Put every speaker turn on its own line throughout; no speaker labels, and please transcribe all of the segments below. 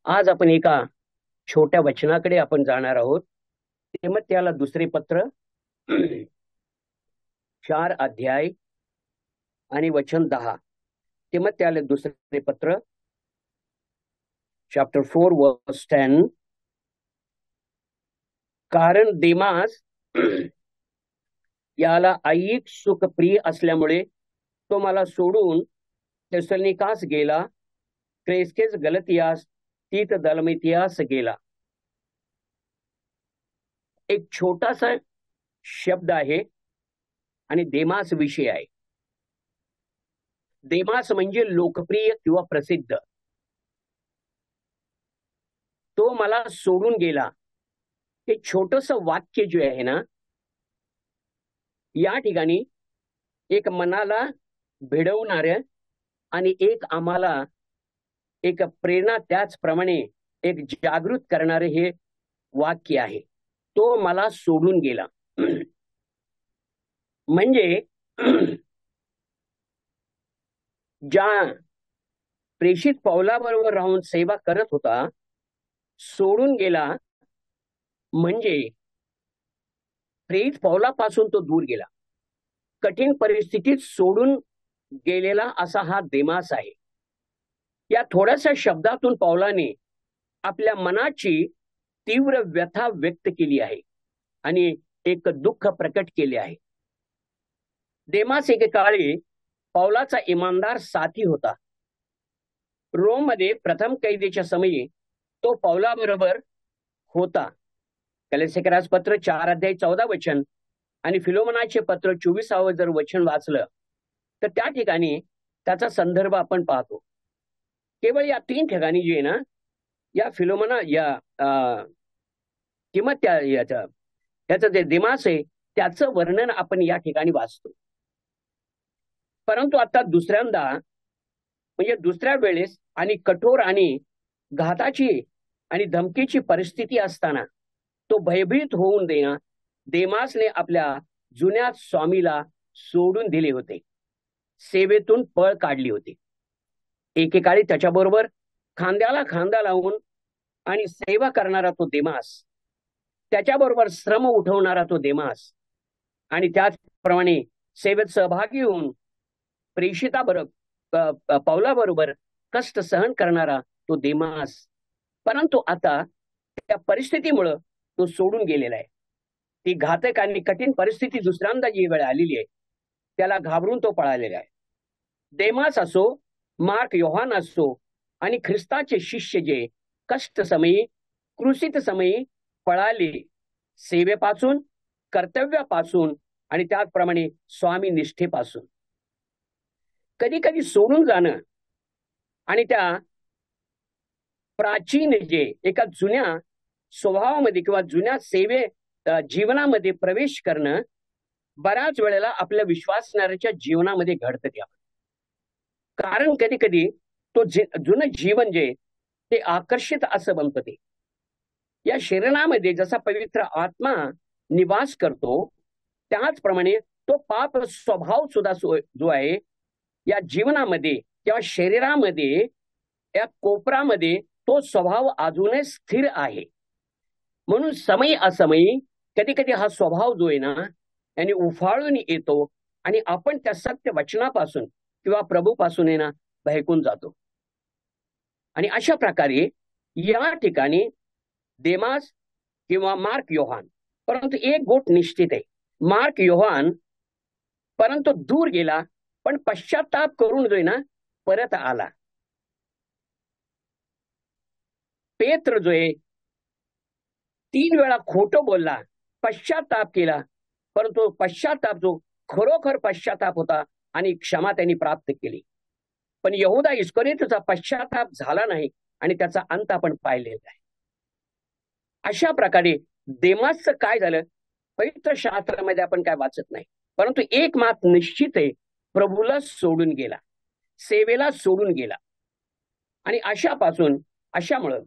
आज आपण एका छोट्या वचनाकडे आपण जाणार आहोत. ते मग त्याला दुसरे पत्र 4 अध्याय आणि वचन 10. ते मग त्याला दुसरे पत्र चॅप्टर 4 वर्स 10. कारण देमास याला ऐहिक सुख प्रिय असल्यामुळे तो मला सोडून थेसलोनिकास गेला. क्रेस्केस गलतियास तीत दलमतियास गेला. एक छोटासा शब्द आहे आणि देमास विषय आहे. देमास म्हणजे लोकप्रिय किंवा प्रसिद्ध. तो मला सोडून गेला. हे छोटस वाक्य जे आहे ना, या ठिकाणी एक मनाला भिडवणार आणि एक आम्हाला एक प्रेरणा, त्याचप्रमाणे एक जागृत करणारे हे वाक्य आहे. तो मला सोडून गेला. म्हणजे ज्या प्रेषित पौलाबरोबर राहून सेवा करत होता, सोडून गेला म्हणजे प्रेरित पौलापासून तो दूर गेला. कठीण परिस्थितीत सोडून गेलेला असा हा देमास आहे. या थोड्याशा शब्दातून पौलाने आपल्या मनाची तीव्र व्यथा व्यक्त केली आहे आणि एक दुःख प्रकट केले आहे. देमास एकेकाळी पौलाचा इमानदार साथी होता. रोम मध्ये प्रथम कैदेच्या समयी तो पौलाबरोबर होता. कलेसेकरास पत्र 4 अध्याय 14 वचन आणि फिलोमनाचे पत्र 24 जर वचन वाचलं तर त्या ठिकाणी त्याचा संदर्भ आपण पाहतो. केवळ या 3 ठिकाणी जे आहे ना, या फिलोमना या किंवा त्याचं जे देमास आहे त्याचं वर्णन आपण या ठिकाणी वाचतो. परंतु आता दुसऱ्यांदा म्हणजे दुसऱ्या वेळेस आणि कठोर आणि घाताची आणि धमकीची परिस्थिती असताना तो भयभीत होऊन देमासने आपल्या जुन्या स्वामीला सोडून दिले होते. सेवेतून पळ काढली होती. एकेकाळी त्याच्याबरोबर खांद्याला खांदा लावून आणि सेवा करणारा तो देमास, त्याच्याबरोबर श्रम उठवणारा तो देमास आणि त्याचप्रमाणे सेवेत सहभागी होऊन प्रेषिताबरोबर पौलाबरोबर कष्ट सहन करणारा तो देमास. परंतु आता त्या परिस्थितीमुळे तो सोडून गेलेला आहे. ती घातक आणि कठीण परिस्थिती दुसऱ्यांदा जी वेळ आलेली आहे त्याला घाबरून तो पळालेला आहे. देमास असो, मार्क योहान असो आणि ख्रिस्ताचे शिष्य जे कष्ट समयी, क्रूसित समयी पळाले, सेवेपासून, कर्तव्यापासून आणि त्याचप्रमाणे स्वामी निष्ठेपासून. कधी कधी सोडून जाणं आणि त्या प्राचीन जे एका जुन्या स्वभावामध्ये किंवा जुन्या जीवनामध्ये प्रवेश करणं बऱ्याच वेळेला आपल्या विश्वासणाऱ्याच्या जीवनामध्ये घडतं. त्यावर कारण कधी कधी तो जुनं जीवन जे ते आकर्षित असं बनतं. ते या शरीरामध्ये जसा पवित्र आत्मा निवास करतो त्याचप्रमाणे तो पाप स्वभाव सुद्धा जो आहे या जीवनामध्ये किंवा शरीरामध्ये, या कोपरामध्ये तो स्वभाव अजूनही स्थिर आहे. म्हणून समय असमयी कधी कधी हा स्वभाव जो आहे ना याने उफाळून येतो आणि आपण त्या सत्य वचनापासून किंवा प्रभूपासून आहे ना भयकून जातो. आणि अशा प्रकारे या ठिकाणी देमास किंवा मार्क योहान, परंतु एक गोष्ट निश्चित आहे, मार्क योहान परंतु दूर गेला पण पश्चाताप करून जो आहे ना परत आला. पेत्र जो आहे 3 वेळा खोटं बोलला, पश्चाताप केला, परंतु पश्चाताप जो खरोखर पश्चाताप होता आणि क्षमा त्यांनी प्राप्त केली. पण यहूदा इस्करियोतचा पश्चाताप झाला नाही आणि त्याचा अंत आपण पाहिलेला आहे. अशा प्रकारे देमासचं काय झालं पवित्र शास्त्रामध्ये आपण काय वाचत नाही. परंतु एक मात निश्चित आहे, प्रभूला सोडून गेला, सेवेला सोडून गेला आणि अशामुळं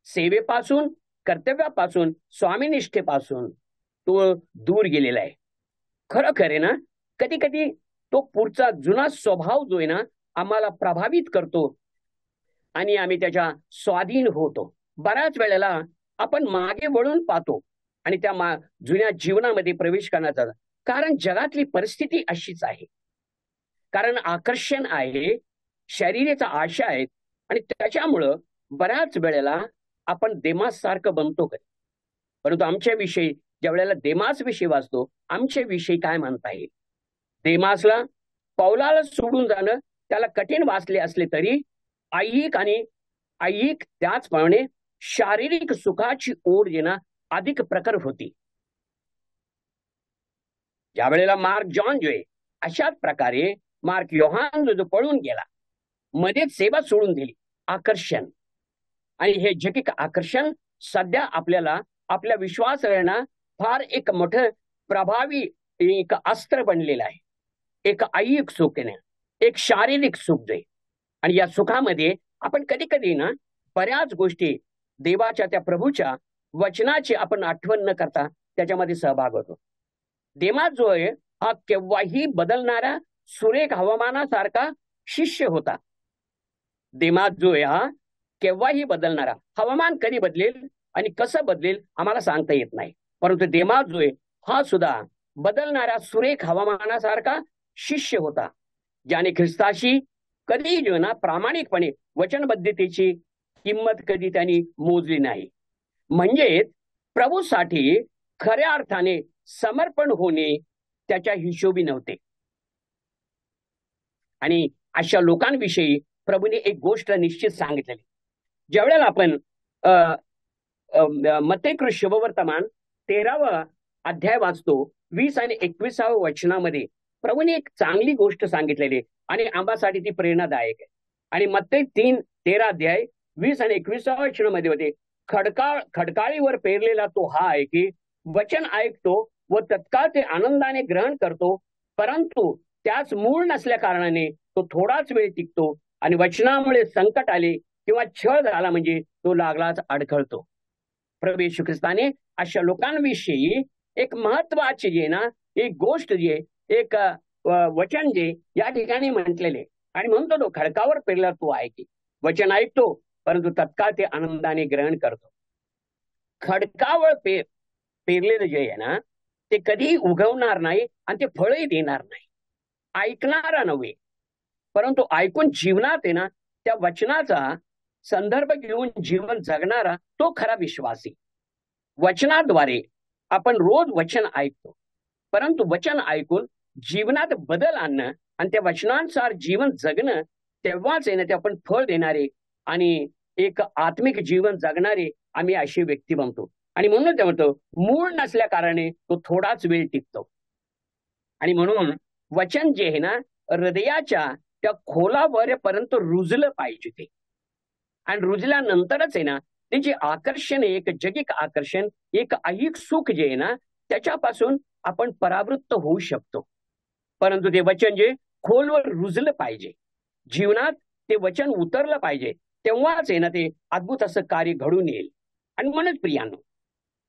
सेवेपासून, कर्तव्यापासून, स्वामीनिष्ठेपासून तो दूर गेलेला आहे. खरं आहे ना, कधी कधी तो पुढचा जुना स्वभाव जो आहे ना आम्हाला प्रभावित करतो आणि आम्ही त्याच्या स्वाधीन होतो. बऱ्याच वेळेला आपण मागे वळून पाहतो आणि त्या जुन्या जीवनामध्ये प्रवेश करण्याचा, कारण जगातली परिस्थिती अशीच आहे. कारण आकर्षण आहे, शरीराचा आशा आहेत आणि त्याच्यामुळं बऱ्याच वेळेला आपण देमास सारखं बनतो काय. परंतु आमच्या विषयी ज्या वेळेला देमास विषयी वाचतो, आमच्या विषयी काय म्हणता येईल? देमासला, पौलाला सोडून जाणं त्याला कठीण वाचले असले तरी ऐहिक त्याचप्रमाणे शारीरिक सुखाची ओढ येणं अधिक प्रखर होती. ज्या वेळेला मार्क जॉन जो आहे, अशाच प्रकारे मार्क योहान जो पळून गेला, मध्येच सेवा सोडून दिली. आकर्षण, आणि हे जगिक आकर्षण सध्या आपल्याला आपल्या विश्वासाला फार एक मोठं प्रभावी एक अस्त्र बनलेलं आहे. एक ऐहिक सुख आहे, एक शारीरिक सुख जे, आणि या सुखामध्ये आपण कधी कधी ना बऱ्याच गोष्टी देवाच्या त्या प्रभूच्या वचनाची आपण आठवण न करता त्याच्यामध्ये सहभाग होतो. देमास जो आहे हा केव्हाही बदलणारा सुरेख हवामानासारखा शिष्य होता. देमास जो आहे हा केव्हाही बदलणारा, हवामान कधी बदलेल आणि कसं बदलेल आम्हाला सांगता येत नाही, परंतु देमास जो आहे हा सुद्धा बदलणाऱ्या सुरेख हवामानासारखा शिष्य होता, ज्याने ख्रिस्ताशी कधी जो ना प्रामाणिकपणे वचनबद्धतेची किंमत कधी त्यांनी मोजली नाही. म्हणजेच प्रभूसाठी खऱ्या अर्थाने समर्पण होणे त्याच्या हिशोबी नव्हते. आणि अशा लोकांविषयी प्रभूने एक गोष्ट निश्चित सांगितलेली. ज्यावेळेला आपण मत्तेकृत शुभवर्तमान 13वा अध्याय वाचतो, 20 आणि 21व्या वचनामध्ये प्रभूने एक चांगली गोष्ट सांगितलेली आणि आंबासाठी ती प्रेरणादायक आहे. आणि मत्ते 3:13 अध्याय 20 आणि 21व्या वचनामध्ये होते, खडकाळीवर पेरलेला तो हा आहे की वचन ऐकतो व तत्काळ ते आनंदाने ग्रहण करतो, परंतु त्याच मूळ नसल्या कारणाने तो थोडाच वेळ टिकतो आणि वचनामुळे संकट आले किंवा छळ झाला म्हणजे तो लागलाच अडखळतो. प्रभू येशू ख्रिस्ताने अशा लोकांविषयी एक महत्वाची जे ना एक गोष्ट जे एक वचन जे या ठिकाणी म्हटलेले, आणि म्हणतो तो खडकावर पेरला तो आहे की वचन ऐकतो परंतु तत्काळ ते आनंदाने ग्रहण करतो. खडकावर पेरलेलं जे आहे ना ते कधीही उगवणार नाही आणि ते फळही देणार नाही. ऐकणारा नव्हे, परंतु ऐकून जीवनात आहे ना त्या वचनाचा संदर्भ घेऊन जीवन जगणारा तो खरा विश्वासी. वचनाद्वारे आपण रोज वचन ऐकतो, परंतु वचन ऐकून जीवनात बदल आणणं आणि त्या वचनानुसार जीवन जगणं, तेव्हाच आहे ना ते आपण फळ देणारे आणि एक आत्मिक जीवन जगणारे आम्ही अशी व्यक्ती बनतो. आणि म्हणून ते म्हणतो मूळ नसल्या कारणाने तो थोडाच वेळ टिकतो. आणि म्हणून वचन जे आहे ना हृदयाच्या त्या खोलावरपर्यंत रुजलं पाहिजे ते, आणि रुजल्यानंतरच आहे ना त्याचे आकर्षण, एक जगिक आकर्षण, एक ऐहिक सुख जे आहे ना त्याच्यापासून आपण परावृत्त होऊ शकतो. परंतु ते वचन जे खोलवर रुजलं पाहिजे, जीवनात ते वचन उतरलं पाहिजे, तेव्हाच आहे ना ते अद्भुत असं कार्य घडून येईल. आणि म्हणून प्रियांनो,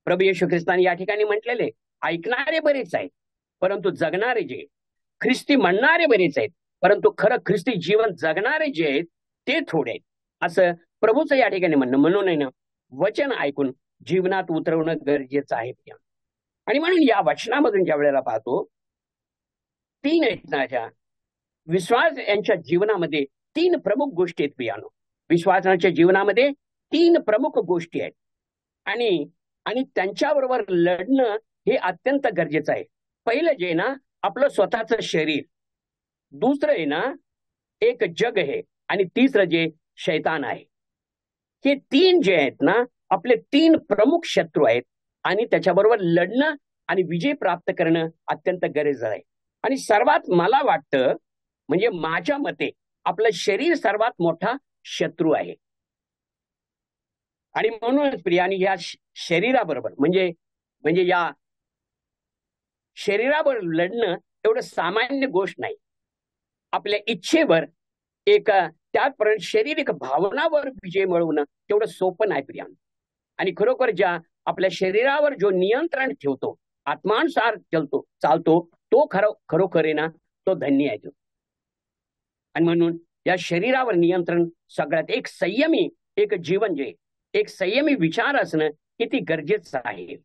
प्रभू येशू ख्रिस्ताने या ठिकाणी म्हटलेले ऐकणारे बरेच आहेत परंतु जगणारे जे, ख्रिस्ती म्हणणारे बरेच आहेत परंतु खरं ख्रिस्ती जीवन जगणारे जे आहेत ते थोडे आहेत, असं प्रभूचं या ठिकाणी म्हणणं. म्हणून आहे ना वचन ऐकून जीवनात उतरवणं गरजेचं आहे. आणि म्हणून या वचनामधून ज्या वेळेला पाहतो 3 आहेत विश्वास यांच्या जीवनामध्ये 3 प्रमुख गोष्टी आहेत प्रियानो. विश्वासाच्या जीवनामध्ये 3 प्रमुख गोष्टी आहेत आणि त्यांच्याबरोबर लढणं हे अत्यंत गरजेचं आहे. पहिलं जे ना आपलं स्वतःचं शरीर, दुसरं आहे ना एक जग आहे, आणि तिसरं जे शैतान आहे. हे 3 जे आहेत ना आपले 3 प्रमुख शत्रू आहेत आणि त्याच्याबरोबर लढणं आणि विजय प्राप्त करणं अत्यंत गरजेचं आहे. आणि सर्वात मला वाटतं म्हणजे माझ्या मते आपलं शरीर सर्वात मोठा शत्रू आहे. आणि म्हणूनच प्रियानी या शरीराबरोबर म्हणजे या शरीरावर लढणं एवढं सामान्य गोष्ट नाही. आपल्या इच्छेवर एक त्याचप्रमाणे शारीरिक भावनावर विजय मिळवणं तेवढं सोपं नाही प्रियानो. आणि खरोखर ज्या आपल्या शरीरावर जो नियंत्रण ठेवतो, आत्मानुसार चालतो तो खरोखर आहे ना तो धन्य आहे तो. आणि म्हणून या शरीरावर नियंत्रण सगळ्यात एक संयमी एक जीवन जे एक संयमी विचार असणं किती गरजेचं आहे.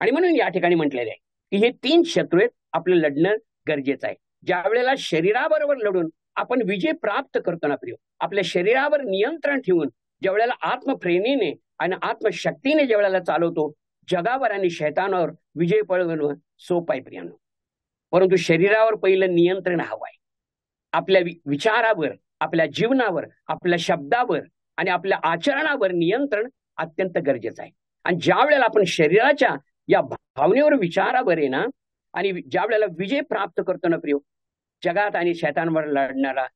आणि म्हणून या ठिकाणी म्हटलेलं आहे की हे 3 शत्रू आहेत, आपलं लढणं गरजेचं आहे. ज्या वेळेला शरीराबरोबर लढून आपण विजय प्राप्त करतो ना प्रिय, आपल्या शरीरावर नियंत्रण ठेवून ज्या वेळेला आत्मप्रेरणेने आणि आत्मशक्तीने ज्या वेळेला चालवतो, जगावर आणि शैतानावर विजय पळवणं सोपं आहे प्रियांनो. परंतु शरीरावर पहिलं नियंत्रण हवं आहे. आपल्या विचारावर, आपल्या जीवनावर, आपल्या शब्दावर आणि आपल्या आचरणावर नियंत्रण अत्यंत गरजेचं आहे. आणि ज्या वेळेला आपण शरीराच्या या भावनेवर, विचारावर आहे ना, आणि ज्या वेळेला विजय प्राप्त करतो ना प्रिय, जगात आणि शैतानावर लढणारा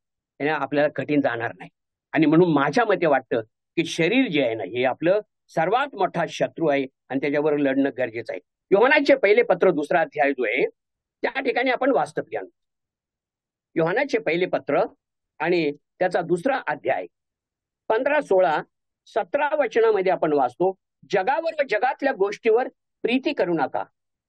आपल्याला कठीण जाणार नाही. आणि म्हणून माझ्या मते वाटतं की शरीर जे आहे ना, हे आपलं सर्वात मोठा शत्रू आहे आणि त्याच्यावर लढणं गरजेचं आहे. योहानाचे पहिले पत्र 2रा अध्याय जो आहे त्या ठिकाणी आपण वाचतो प्रियांनो. योहानाचे पहिले पत्र आणि त्याचा 2रा अध्याय 15, 16, 17 वचनामध्ये आपण वाचतो, जगावर व जगातल्या गोष्टीवर प्रीती करू नका.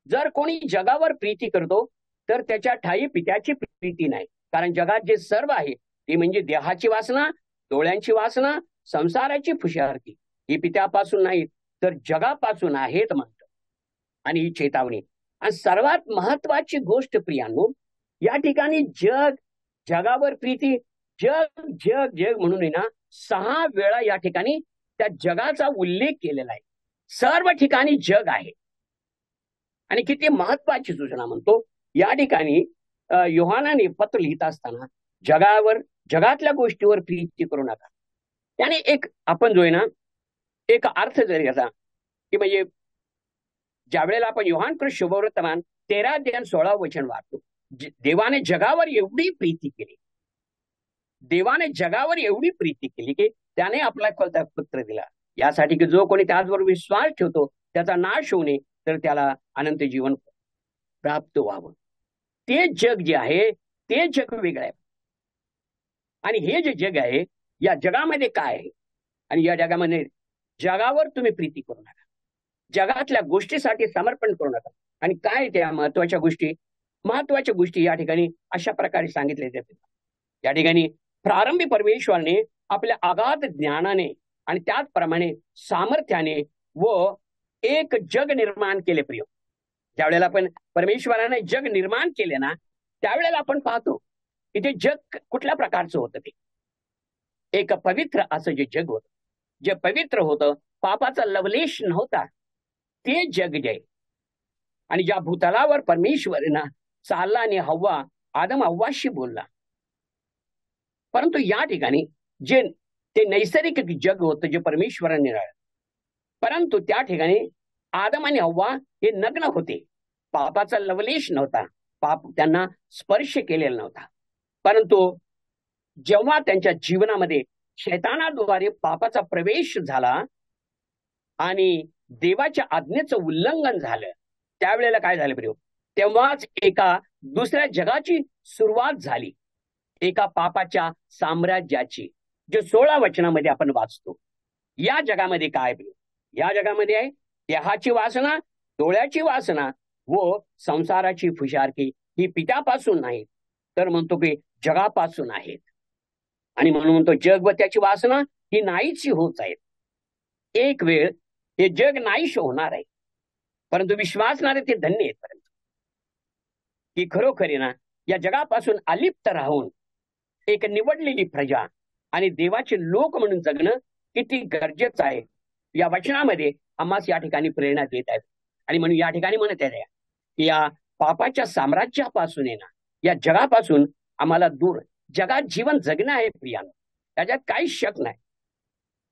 जर कोणी जगावर प्रीती करतो तर त्याच्या ठायी पित्याची प्रीती नाही. कारण जगात जे सर्व आहे ते म्हणजे देहाची वासना, डोळ्यांची वासना, संसाराची फुशारकी, ही पित्यापासून नाही तर जगापासून आहेत म्हणतं. आणि ही चेतावणी. आणि सर्वात महत्वाची गोष्ट प्रियांनो, या ठिकाणी जगावर प्रीती, जग जग जग म्हणून आहे ना 6 वेळा या ठिकाणी त्या जगाचा उल्लेख केलेला आहे. सर्व ठिकाणी जग आहे. आणि किती महत्वाची सूचना म्हणतो या ठिकाणी योहानाने पत्र लिहित असताना, जगातल्या गोष्टीवर प्रीती करू नका. त्याने एक आपण जो आहे ना एक अर्थ जरी याचा की म्हणजे ज्या वेळेला आपण योहान कृष्ण शुभवर्तमान 13 अध्याय 16 वचन वाचतो, देवाने जगावर एवढी प्रीती केली, देवाने जगावर एवढी प्रीती केली की त्याने आपला पुत्र दिला, यासाठी की जो कोणी त्याचबरोबर विश्वास ठेवतो त्याचा नाश होऊ नये तर त्याला अनंत जीवन प्राप्त व्हावं. ते जग जे आहे ते जग वेगळं आहे. आणि हे जे जग आहे, या जगामध्ये काय आहे, आणि या जगामध्ये जगावर तुम्ही प्रीती करू नका, जगातल्या गोष्टीसाठी समर्पण करू नका. आणि काय त्या महत्वाच्या गोष्टी या ठिकाणी अशा प्रकारे सांगितले जाते. या ठिकाणी प्रारंभी परमेश्वराने आपल्या अगाध ज्ञानाने आणि त्याचप्रमाणे सामर्थ्याने व एक जग निर्माण केले प्रिय. ज्या वेळेला आपण परमेश्वराने जग निर्माण केले ना, त्यावेळेला आपण पाहतो की ते जग कुठल्या प्रकारचं होतं. ते एक पवित्र असं जे जग होतं, जे पवित्र होतं, पापाचा लवलेश नव्हता, ते जग जे. आणि ज्या भूतलावर परमेश्वराने चालला आणि आदम हव्वाशी बोलला. परंतु या ठिकाणी जे ते नैसर्गिक जग होतं जे परमेश्वराने राहिलं, परंतु त्या ठिकाणी आदम आणि हव्वा हे नग्न होते, पापाचा लवलेश नव्हता, पाप त्यांना स्पर्श केलेला नव्हता. परंतु जेव्हा त्यांच्या जीवनामध्ये शैतानाद्वारे पापाचा प्रवेश झाला आणि देवाच्या आज्ञेचं उल्लंघन झालं, त्यावेळेला काय झालं प्रिय, तेव्हाच एका दुसऱ्या जगाची सुरुवात झाली, एका पापाच्या साम्राज्याची, जे 16 वचनामध्ये आपण वाचतो. या जगामध्ये काय प्रिय, या जगामध्ये आहे देहाची वासना, डोळ्याची वासना व संसाराची फुशारकी, ही पित्यापासून नाही तर म्हणतो की जगापासून आहेत. आणि म्हणून म्हणतो जग व त्याची वासना ही नाहीची होत आहेत. एक वेळ हे जग नाहीश होणार आहे, परंतु विश्वासणारे ते धन्य आहेत. परंतु की खरोखरी ना या जगापासून अलिप्त राहून एक निवडलेली प्रजा आणि देवाचे लोक म्हणून जगणं किती गरजेचं आहे, या वचनामध्ये आम्हास या ठिकाणी प्रेरणा देत आहेत. आणि म्हणून या ठिकाणी म्हणत आहे की या पापाच्या साम्राज्यापासून आहे ना, या जगापासून आम्हाला दूर, जगात जीवन जगणं आहे प्रियानो, त्याच्यात काही शक नाही,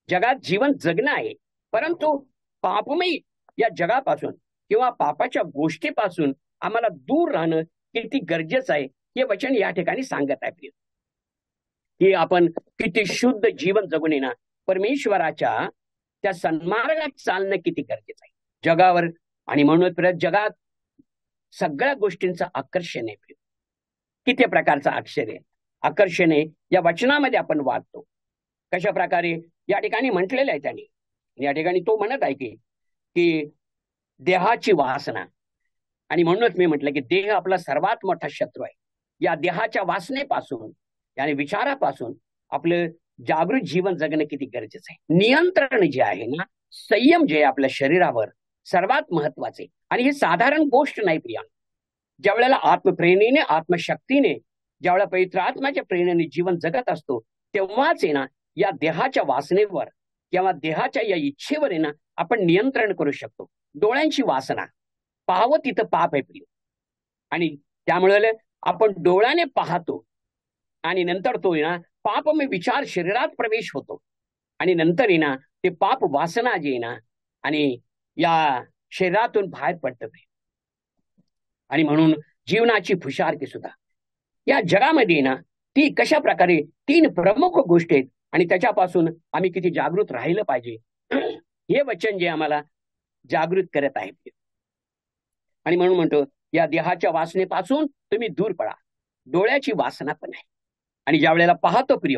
जगात जीवन जगणं आहे, परंतु पापमयी या जगापासून किंवा पापाच्या गोष्टीपासून आम्हाला दूर राहणं किती गरजेचं आहे हे वचन या ठिकाणी सांगत आहे प्रिय. की आपण किती शुद्ध जीवन जगून येणार, परमेश्वराच्या त्या सन्मार्गात चालणं किती गरजेचं आहे जगावर. आणि म्हणून जगात सगळ्या गोष्टींचं आकर्षण आहे, किती प्रकारचं आकर्षण आहे या वचनामध्ये आपण वाचतो. कशा प्रकारे या ठिकाणी म्हटलेलं आहे त्यांनी, या ठिकाणी तो म्हणत आहे की देहाची वासना. आणि म्हणूनच मी म्हटलं की देह आपला सर्वात मोठा शत्रू आहे. या देहाच्या वासनेपासून आणि विचारापासून आपलं जागृत जीवन जगणं किती गरजेचं आहे. नियंत्रण जे आहे ना, संयम जे आहे आपल्या शरीरावर सर्वात महत्वाचे. आणि ही साधारण गोष्ट नाही प्रिया. ज्या वेळेला आत्मप्रेरणेने आत्मशक्तीने ज्यावेळेला पवित्र आत्म्याच्या प्रेरणेने जीवन जगत असतो, तेव्हाच आहे ना या देहाच्या वासनेवर किंवा देहाच्या या इच्छेवर आहे ना आपण नियंत्रण करू शकतो. डोळ्यांची वासना पाहावं तिथं पाप आहे प्रिय. आणि त्यामुळे आपण डोळ्याने पाहतो आणि नंतर तो ना पापमय विचार शरीरात प्रवेश होतो आणि नंतर ना ते पाप वासना जे ना आणि या शरीरातून बाहेर पडतं. आणि म्हणून जीवनाची फुशारकी सुद्धा या जगामध्ये ना ती कशा प्रकारे 3 प्रमुख गोष्टी आहेत आणि त्याच्यापासून आम्ही किती जागृत राहिलं पाहिजे हे वचन जे आम्हाला जागृत करत आहे. आणि म्हणून म्हणतो या देहाच्या वासनेपासून तुम्ही दूर पडा. डोळ्याची वासना पण आहे आणि ज्या वेळेला पाहतो प्रिय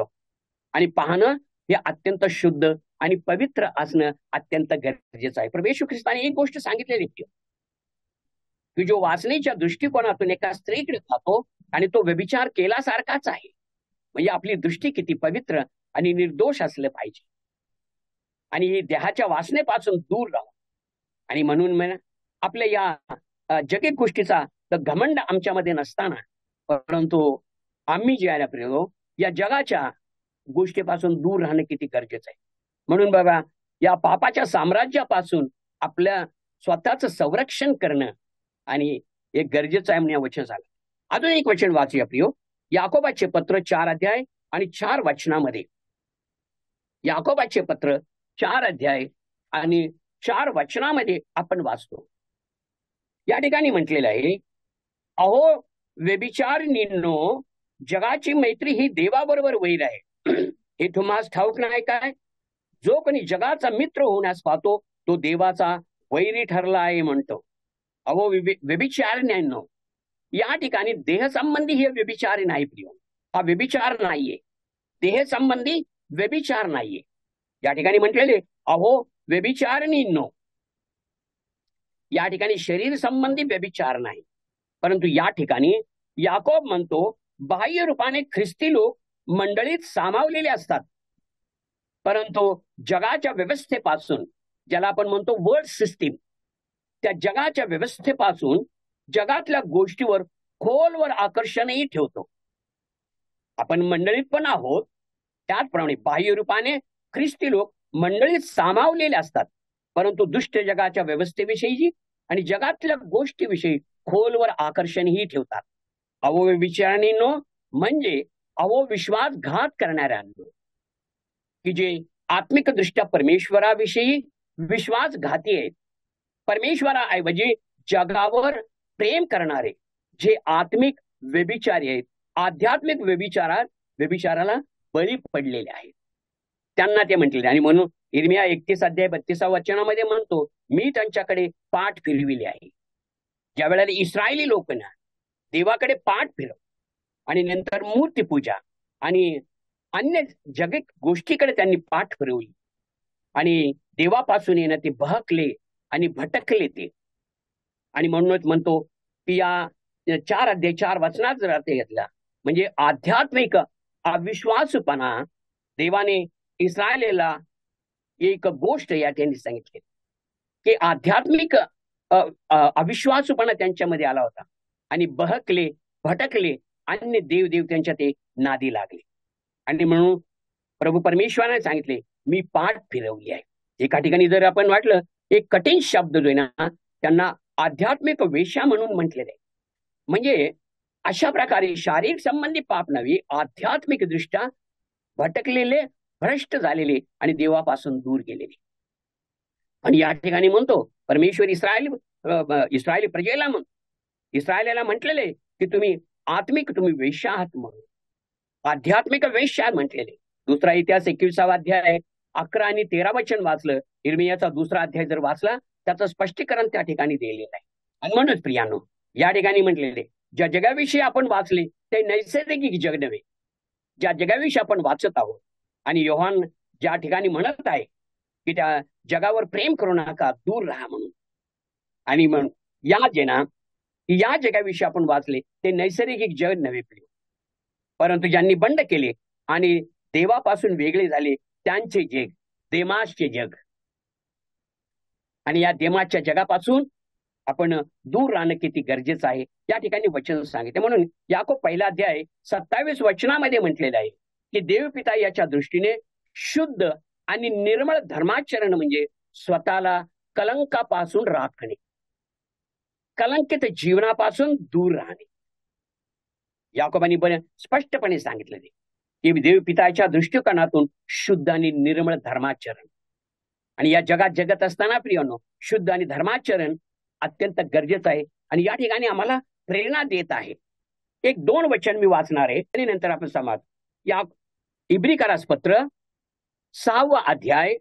आणि पाहणं हे अत्यंत शुद्ध आणि पवित्र असणं अत्यंत गरजेचं आहे. प्रभू येशू ख्रिस्ताने एक गोष्ट सांगितलेली की जो वासनेच्या दृष्टिकोनातून एका स्त्रीकडे पाहतो आणि तो व्यभिचार केल्यासारखाच आहे. म्हणजे आपली दृष्टी किती पवित्र आणि निर्दोष असलं पाहिजे आणि देहाच्या वासनेपासून दूर राहू. आणि म्हणून आपल्या या जगिक गोष्टीचा घमंड आमच्यामध्ये नसताना परंतु आम्ही जे आहे प्रिय या जगाच्या गोष्टीपासून दूर राहणं किती गरजेचं आहे. म्हणून बघा या पापाच्या साम्राज्यापासून आपल्या स्वतःचं संरक्षण करणं आणि एक गरजेचं आहे म्हणून या वचन झालं. अजून एक वचन वाचूया प्रियो. याकोबाचे पत्र 4 अध्याय आणि 4 वचनामध्ये. याकोबाचे पत्र 4 अध्याय आणि 4 वचनामध्ये आपण वाचतो. या ठिकाणी म्हटलेलं आहे, अहो व्यभिचारिणींनो, जगाची मैत्री ही देवाबरोबर वैर आहे. हे तुम्हाला ठाऊक नाही काय? जो कोणी जगाचा मित्र होण्यास पाहतो तो देवाचा वैरी ठरला आहे म्हणतो. अहो व्यभिचारिणींनो, या ठिकाणी देहसंबंधी हे व्यभिचारी नाही प्रिय. हा व्यभिचार नाहीये. देहसंबंधी व्यभिचार नाहीये. या ठिकाणी म्हटलेले अहो व्यभिचारिणींनो, या ठिकाणी शरीर संबंधी व्यभिचार नाही. परंतु या ठिकाणी याकोब म्हणतो बाह्य रूपाने ख्रिस्ती लोक मंडळीत सामावलेले असतात, परंतु जगाच्या व्यवस्थेपासून, ज्याला आपण म्हणतो वर्ल्ड सिस्टीम, त्या जगाच्या व्यवस्थेपासून जगातल्या गोष्टीवर खोलवर आकर्षणही ठेवतो. आपण मंडळीत पण आहोत, त्याचप्रमाणे बाह्य रूपाने ख्रिस्ती लोक मंडळीत सामावलेले असतात, परंतु दुष्ट जगाच्या व्यवस्थेविषयी आणि जगातल्या गोष्टीविषयी खोलवर आकर्षणही ठेवतात. अहो विचारणीनो म्हणजे अहो विश्वासघात करणाऱ्यांनो, की जे आत्मिक दृष्ट्या परमेश्वराविषयी विश्वासघाती आहेत, परमेश्वराऐवजी जगावर प्रेम करणारे जे आत्मिक व्यभिचारी आहेत, आध्यात्मिक व्यभिचाराला बळी पडलेले आहेत, त्यांना ते म्हटलेले. आणि म्हणून इर्मिया 31 अध्याय 32 वचनामध्ये म्हणतो, मी त्यांच्याकडे पाठ फिरविले आहे. ज्या वेळेला इस्रायली लोकांना देवाकडे पाठ फिरव आणि नंतर मूर्तीपूजा आणि अन्य जगिक गोष्टीकडे त्यांनी पाठ फिरवली आणि देवापासून येणं ते बहकले आणि भटकले ते. आणि म्हणूनच म्हणतो की या 4 अध्याय 4 वचनात जर अर्थ घेतला म्हणजे आध्यात्मिक अविश्वासपणा देवाने इस्रायलेला एक गोष्ट या ठिकाणी सांगितली की आध्यात्मिक अविश्वासपणा त्यांच्यामध्ये आला होता आणि बहकले भटकले, अन्य देव त्यांच्या ते नादी लागले. आणि म्हणून प्रभू परमेश्वराने सांगितले मी पाठ फिरवली आहे. एका ठिकाणी जर आपण वाटलं एक कठीण शब्द जो आहे ना त्यांना आध्यात्मिक वेश्या म्हणून म्हटलेले. म्हणजे अशा प्रकारे शारीरिक संबंधी पाप नव्हे, आध्यात्मिक दृष्ट्या भटकलेले, भ्रष्ट झालेले आणि देवापासून दूर गेलेले. आणि या ठिकाणी म्हणतो परमेश्वर इस्रायली प्रजेला इस्रायलेला म्हटलेले की तुम्ही आत्मिक तुम्ही वेश्या आहात म्हणून, आध्यात्मिक वेश्या म्हटलेले. दुसरा इतिहास 21 अध्याय 11 आणि 13 वचन वाचलं, इर्मियाचा 2 अध्याय जर वाचला त्याचं स्पष्टीकरण त्या ठिकाणी दिलेलं आहे. आणि म्हणूनच प्रियानो या ठिकाणी म्हटलेले ज्या जगाविषयी आपण वाचले ते नैसर्गिक जग नव्हे, ज्या जगाविषयी आपण वाचत आहोत. आणि योहान ज्या ठिकाणी म्हणत आहे की त्या जगावर प्रेम करू नका, दूर राहा म्हणून. आणि म्हणून या जगाविषयी आपण वाचले ते नैसर्गिक जग नव्हे प्रिय, परंतु ज्यांनी बंड केले आणि देवापासून वेगळे झाले त्यांचे जग, देमासचे जग. आणि या देमाच्या जगापासून आपण दूर राहणं किती गरजेचं आहे या ठिकाणी वचन सांगितले. म्हणून याकोब 1 अध्याय 27 वचनामध्ये म्हटलेलं आहे की देवपिता याच्या दृष्टीने शुद्ध आणि निर्मळ धर्माचरण म्हणजे स्वतःला कलंकापासून राखणे, कलंकित जीवनापासून दूर राहणे. याकोबांनी स्पष्टपणे सांगितलं की देवपिताच्या दृष्टिकोनातून शुद्ध आणि निर्मळ धर्माचरण. आणि या जगात जगत असताना प्रियानो, शुद्ध आणि धर्माचरण अत्यंत गरजेचं आहे. आणि या ठिकाणी आम्हाला प्रेरणा देत आहे. 1-2 वचन मी वाचणार आहे आणि नंतर आपण समाज. या इब्री करासपत्र 6वा अध्याय,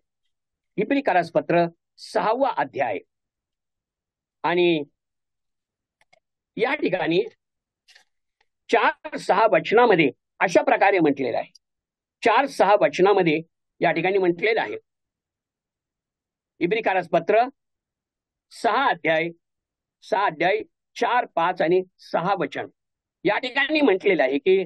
इब्री करासपत्र 6वा अध्याय आणि या ठिकाणी 4-6 वचनामध्ये अशा प्रकारे म्हटलेलं आहे. 4-6 वचनामध्ये या ठिकाणी म्हटलेलं आहे. इब्री करासपत्र 6 अध्याय 4, 5 आणि 6 वचन या ठिकाणी म्हटलेलं आहे की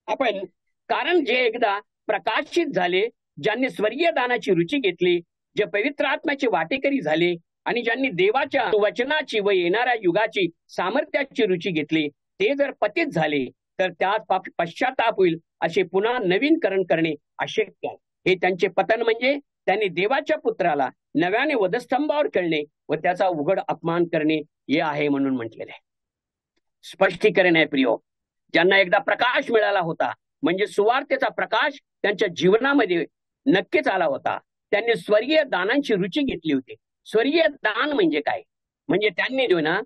आपण कारण जे एकदा प्रकाशित झाले, ज्यांनी स्वर्गीय दानाची रुची घेतली, जे पवित्र आत्म्याचे वाटेकरी झाले आणि ज्यांनी देवाच्या वचनाची व येणाऱ्या युगाची सामर्थ्याची रुची घेतली, ते जर पतित झाले तर त्यात पश्चाताप होईल, असे पुन्हा नवीनकरण करणे अशक्य आहे. हे त्यांचे पतन म्हणजे त्यांनी देवाच्या पुत्राला नव्याने वधस्तंभावर करणे व त्याचा उघड अपमान करणे हे आहे म्हणून म्हटलेले आहे. स्पष्टीकरण आहे प्रियो. ज्यांना एकदा प्रकाश मिळाला होता, म्हणजे सुवार्तेचा प्रकाश त्यांच्या जीवनामध्ये नक्कीच आला होता, त्यांनी स्वर्गीय दानांची रुची घेतली होती. स्वर्गीय दान म्हणजे काय? म्हणजे त्यांनी जो ना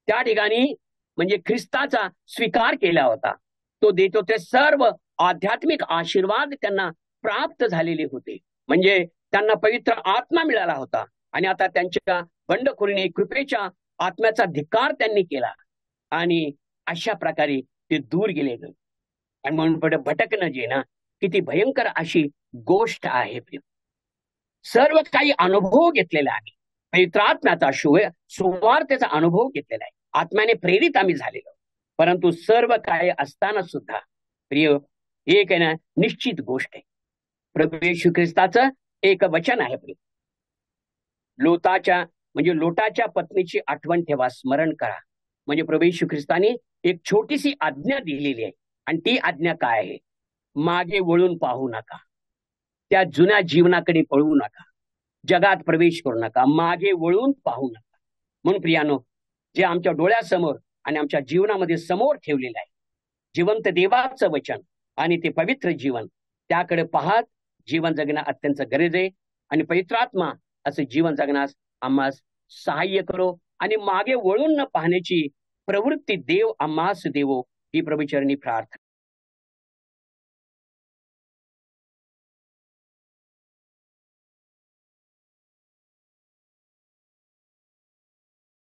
त्या ठिकाणी म्हणजे ख्रिस्ताचा स्वीकार केला होता. तो देतो ते सर्व आध्यात्मिक आशीर्वाद त्यांना प्राप्त झालेले होते. म्हणजे त्यांना पवित्र आत्मा मिळाला होता आणि आता त्यांच्या बंडखोरीने कृपेच्या आत्म्याचा धिक्कार त्यांनी केला आणि अशा प्रकारे ते दूर गेले. आणि म्हणून भटकणं जे ना किती भयंकर अशी गोष्ट आहे. सर्व काही अनुभव घेतलेला आहे, पवित्र आत्म्याचा सुवार्तेचा अनुभव घेतलेला आहे, आत्म्याने प्रेरित आम्ही झालेलो. परंतु सर्व काही असताना सुद्धा प्रिय एक आहे ना निश्चित गोष्ट आहे. प्रभू येशू ख्रिस्ताचं एक वचन आहे प्रिय, लोटाच्या पत्नीची आठवण ठेवा, स्मरण करा. म्हणजे प्रभू येशू ख्रिस्ताने एक छोटीशी आज्ञा दिलेली आहे आणि ती आज्ञा काय आहे? मागे वळून पाहू नका, त्या जुन्या जीवनाकडे पळू नका, जगात प्रवेश करू नका, मागे वळून पाहू नका. म्हणून प्रियानो, जे आमच्या डोळ्यासमोर आणि आमच्या जीवनामध्ये समोर ठेवलेलं आहे जिवंत देवाचं वचन आणि ते पवित्र जीवन, त्याकडे पाहत जीवन जगणं अत्यंत गरज आहे. आणि पवित्र आत्मा असं जीवन जगण्यास आम्हास सहाय्य करो आणि मागे वळून न पाहण्याची प्रवृत्ती देव आम्हास देवो, ही प्रभुचरणी प्रार्थना.